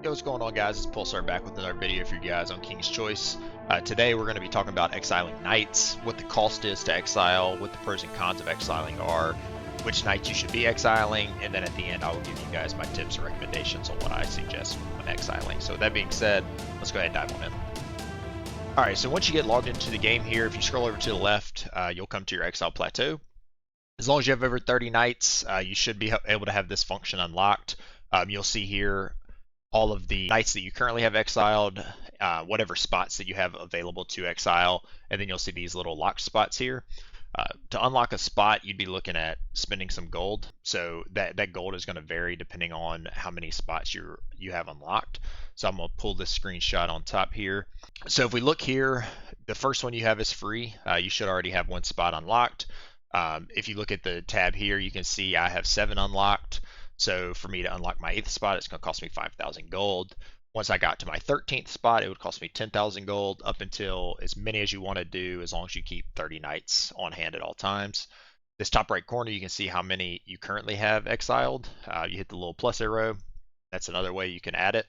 Yo, what's going on, guys? It's Pulsar back with another video for you guys on King's Choice. Today we're going to be talking about Exiling Knights, what the cost is to exile, what the pros and cons of exiling are, which knights you should be exiling, and then at the end I will give you guys my tips and recommendations on what I suggest when exiling. So with that being said, let's go ahead and dive on in. Alright, so once you get logged into the game here, if you scroll over to the left, you'll come to your exile plateau. As long as you have over 30 knights, you should be able to have this function unlocked. You'll see here all of the knights that you currently have exiled, whatever spots that you have available to exile, and then you'll see these little locked spots here. To unlock a spot, you'd be looking at spending some gold. So that gold is going to vary depending on how many spots you have unlocked. So I'm going to pull this screenshot on top here. So if we look here, the first one you have is free. You should already have one spot unlocked. If you look at the tab here, you can see I have 7 unlocked. So for me to unlock my 8th spot, it's going to cost me 5,000 gold. Once I got to my 13th spot, it would cost me 10,000 gold, up until as many as you want to do, as long as you keep 30 knights on hand at all times. This top right corner, you can see how many you currently have exiled. You hit the little plus arrow. That's another way you can add it.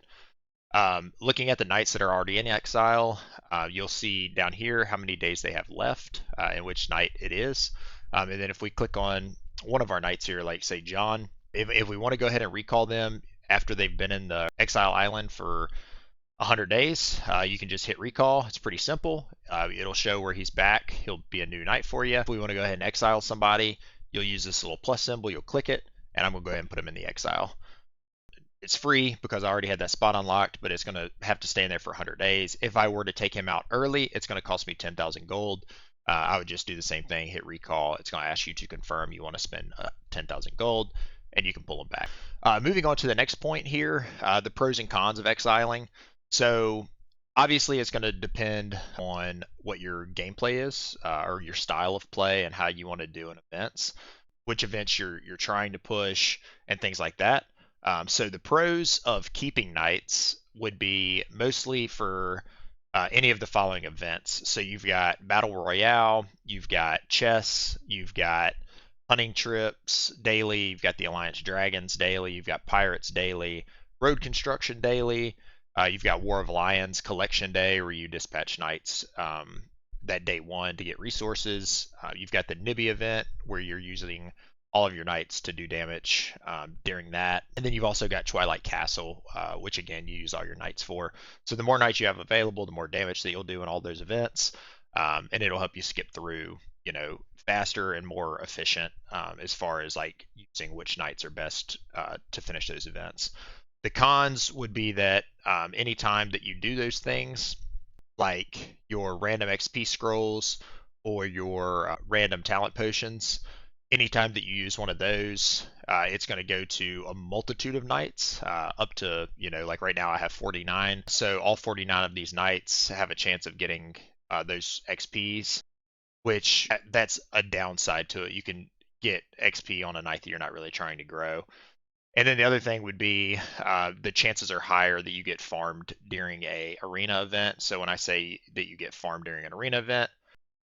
Looking at the knights that are already in exile, you'll see down here how many days they have left and which knight it is. And then if we click on one of our knights here, like say John, if we want to go ahead and recall them after they've been in the exile island for 100 days, you can just hit recall. It's pretty simple. It'll show where he's back. He'll be a new knight for you. If we want to go ahead and exile somebody, you'll use this little plus symbol, you'll click it, and I'm going to go ahead and put him in the exile. It's free because I already had that spot unlocked, but it's going to have to stay in there for 100 days. If I were to take him out early, it's going to cost me 10,000 gold. I would just do the same thing, hit recall. It's going to ask you to confirm you want to spend 10,000 gold, and you can pull them back. Moving on to the next point here, the pros and cons of exiling. So obviously it's going to depend on what your gameplay is, or your style of play, and how you want to do in events, which events you're trying to push, and things like that. So the pros of keeping knights would be mostly for any of the following events. So you've got Battle Royale, you've got chess, you've got hunting trips daily, you've got the Alliance Dragons daily, you've got Pirates daily, Road Construction daily, you've got War of Lions Collection Day, where you dispatch knights that day 1 to get resources. You've got the Nibby event, where you're using all of your knights to do damage during that. And then you've also got Twilight Castle, which again you use all your knights for. So the more knights you have available, the more damage that you'll do in all those events, and it'll help you skip through, faster and more efficient as far as like using which knights are best to finish those events. The cons would be that anytime that you do those things, like your random XP scrolls or your random talent potions, anytime that you use one of those, it's going to go to a multitude of knights, up to, like right now I have 49. So all 49 of these knights have a chance of getting those XPs, which that's a downside to it. You can get XP on a knight that you're not really trying to grow. And then the other thing would be the chances are higher that you get farmed during a arena event. So when I say that you get farmed during an arena event,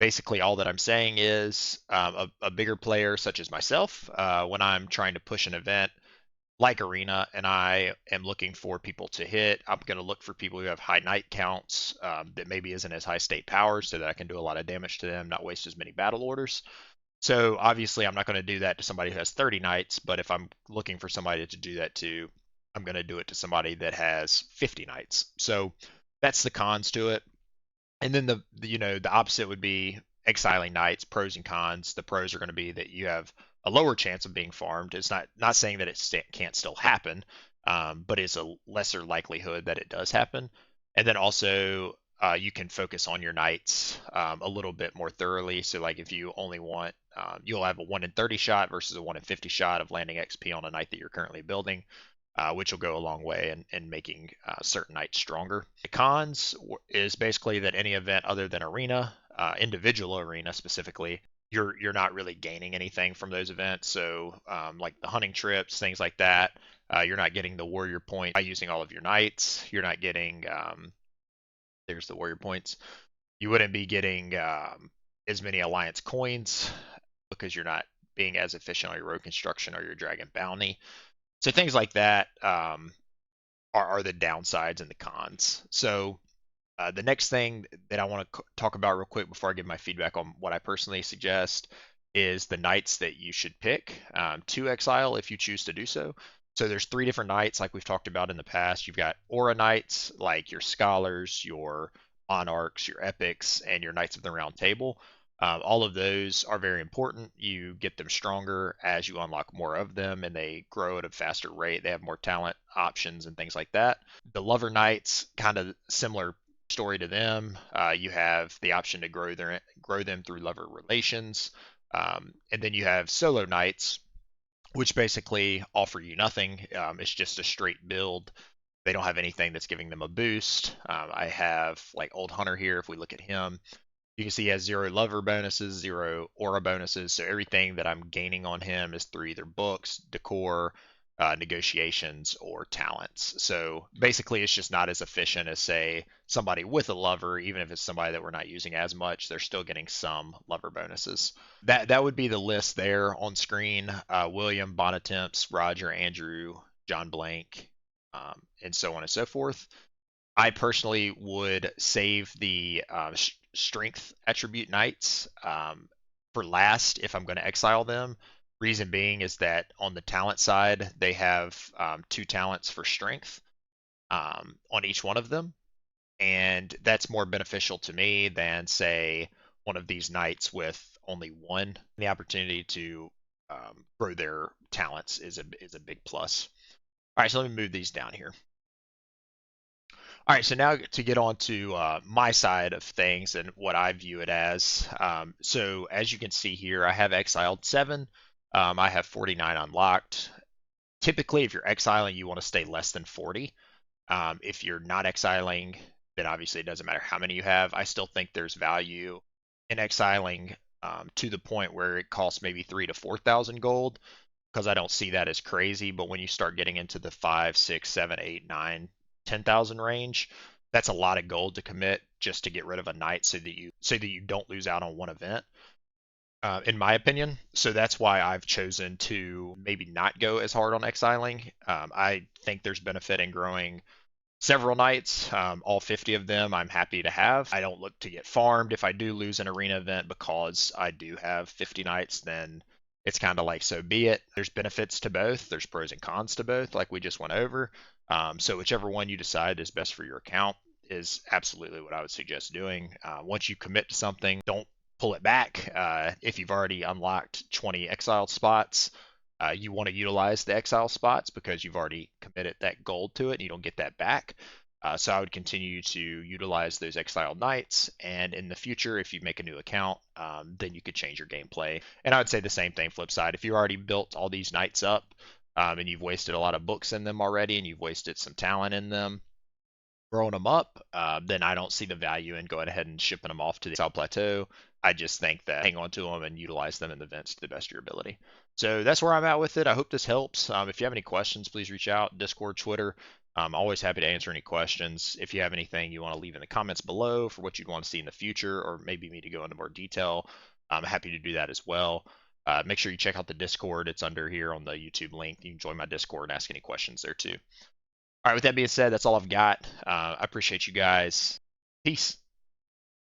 basically all that I'm saying is a bigger player such as myself, when I'm trying to push an event like arena and I am looking for people to hit, I'm going to look for people who have high knight counts, that maybe isn't as high state powers, so that I can do a lot of damage to them, not waste as many battle orders. So obviously I'm not going to do that to somebody who has 30 knights, but if I'm looking for somebody to do that to, I'm going to do it to somebody that has 50 knights. So that's the cons to it. And then the opposite would be exiling knights, pros and cons. The pros are going to be that you have a lower chance of being farmed. It's not saying that it can't still happen, but it's a lesser likelihood that it does happen. And then also you can focus on your knights a little bit more thoroughly. So like if you only want, you'll have a 1 in 30 shot versus a 1 in 50 shot of landing XP on a knight that you're currently building, which will go a long way in making certain knights stronger. The cons is basically that any event other than arena, individual arena specifically, you're not really gaining anything from those events. So like the hunting trips, things like that, you're not getting the warrior point by using all of your knights. You're not getting, there's the warrior points. You wouldn't be getting as many alliance coins because you're not being as efficient on your road construction or your dragon bounty. So things like that, are the downsides and the cons. So the next thing that I want to talk about real quick before I give my feedback on what I personally suggest is the knights that you should pick to exile if you choose to do so. So there's three different knights like we've talked about in the past. You've got aura knights like your scholars, your monarchs, your epics, and your knights of the round table. All of those are very important. You get them stronger as you unlock more of them, and they grow at a faster rate. They have more talent options and things like that. The lover knights, kind of similar story to them. You have the option to grow them through lover relations, and then you have solo knights, which basically offer you nothing. It's just a straight build. They don't have anything that's giving them a boost. I have like Old Hunter here. If we look at him, you can see he has 0 lover bonuses, 0 aura bonuses. So everything that I'm gaining on him is through either books, decor, negotiations, or talents. So basically, it's just not as efficient as, say, somebody with a lover. Even if it's somebody that we're not using as much, they're still getting some lover bonuses. That would be the list there on screen. William, Bonatemps, Roger, Andrew, John Blank, and so on and so forth. I personally would save the strength attribute knights for last if I'm going to exile them. Reason being is that on the talent side, they have 2 talents for strength on each one of them. And that's more beneficial to me than, say, one of these knights with only 1. The opportunity to grow their talents is a big plus. All right, so let me move these down here. All right, so now to get on to my side of things and what I view it as. So as you can see here, I have exiled 7. I have 49 unlocked. Typically, if you're exiling, you want to stay less than 40. If you're not exiling, then obviously it doesn't matter how many you have. I still think there's value in exiling to the point where it costs maybe 3 to 4,000 gold, because I don't see that as crazy. But when you start getting into the 5, 6, 7, 8, 9, 10,000 range, that's a lot of gold to commit just to get rid of a knight so that you don't lose out on one event. In my opinion, so that's why I've chosen to maybe not go as hard on exiling. I think there's benefit in growing several knights, all 50 of them I'm happy to have. I don't look to get farmed. If I do lose an arena event because I do have 50 knights, then it's kind of like, so be it. There's benefits to both. There's pros and cons to both, like we just went over. So whichever one you decide is best for your account is absolutely what I would suggest doing. Once you commit to something, don't pull it back. If you've already unlocked 20 exiled spots, you want to utilize the exile spots because you've already committed that gold to it and you don't get that back. So I would continue to utilize those exiled knights, and in the future, if you make a new account, then you could change your gameplay. And I would say the same thing flip side. If you already built all these knights up and you've wasted a lot of books in them already and you've wasted some talent in them, growing them up, then I don't see the value in going ahead and shipping them off to the Exile Plateau. I just think that hang on to them and utilize them in the events to the best of your ability. So that's where I'm at with it. I hope this helps. If you have any questions, please reach out. Discord, Twitter. I'm always happy to answer any questions. If you have anything you want to leave in the comments below for what you'd want to see in the future, or maybe me to go into more detail, I'm happy to do that as well. Make sure you check out the Discord. It's under here on the YouTube link. You can join my Discord and ask any questions there too. All right, with that being said, that's all I've got. I appreciate you guys. Peace.